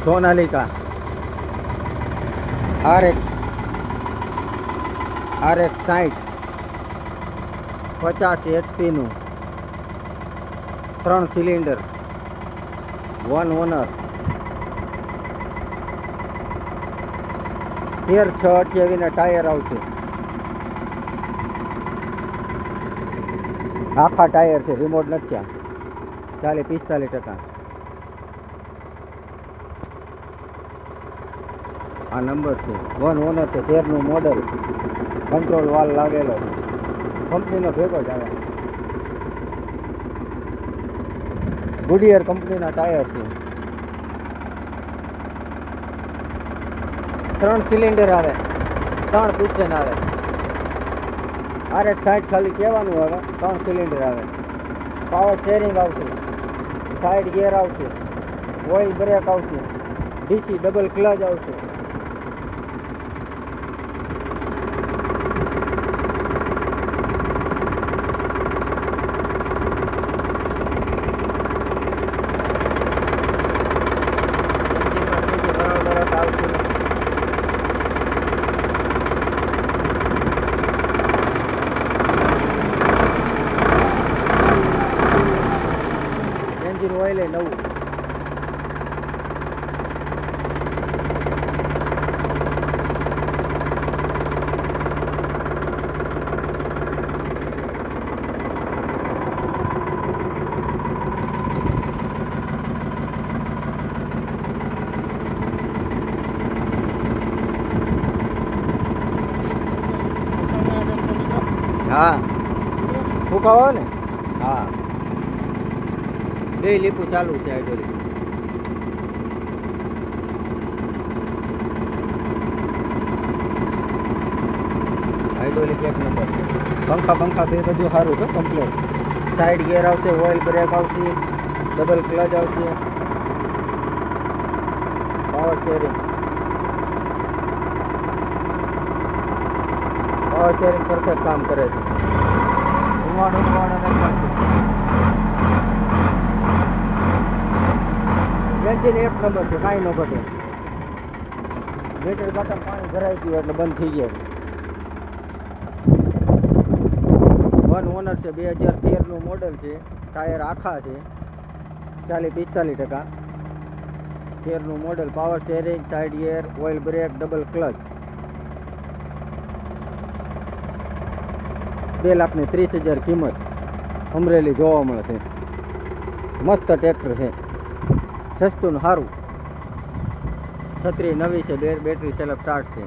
Sonalika RX 60 50 HP નું 3 cylinder 1 honour 13/6/28 ના tyre આવશે. આખા ટાયર છે, રિમોટ નથી થયા. 40-45%. આ નંબર છે, 1 ઓનર છે, 13 નું મોડલ, કંટ્રોલ વાલ લાગેલો, કંપનીનો ભેગો જ આવે. ગુડિયર કંપનીના ટાયર છે. 3 સિલિન્ડર આવે, 3 પિસ્ટન આવે. RX 60 ખાલી કહેવાનું આવે, 3 સિલિન્ડર આવે. પાવર સ્ટેરિંગ આવશે, સાઈડ ગિયર આવશે, ઓઇલ બ્રેક આવશે, DC ડબલ ક્લચ આવશે. એન્જિન ઓઇલ એ નવું. હા, ફૂંકાવો ને. હા, 2 લીપું ચાલુ છે. હાઇડ્રોલિક એક નંબર. પંખા બે બધું સારું છે, કમ્પ્લીટ. સાઈડ ગિયર આવશે, ઓઇલ બ્રેક આવશે, ડબલ ક્લચ આવશે, પાવર સ્ટેરિંગ પરફેક્ટ કામ કરે છે. ધુમાડો નથી કરતું. એન્જિન એક નંબર છે, કાંઈ ન ઘટે. મીટર બટન પાણી ભરાઈ ગયું એટલે બંધ થઈ ગયા. 1 ઓનર છે, 2013 નું મોડલ છે, ટાયર આખા છે, 40-45%. 13 નું model, power steering, side gear, oil break, double clutch. 2,30,000 કિંમત. અમરેલી જોવા મળે છે. મસ્ત ટ્રેક્ટર છે, સસ્તું ને સારું. છત્રી નવી છે, બેટરી સેલ્ફ સ્ટાર્ટ છે.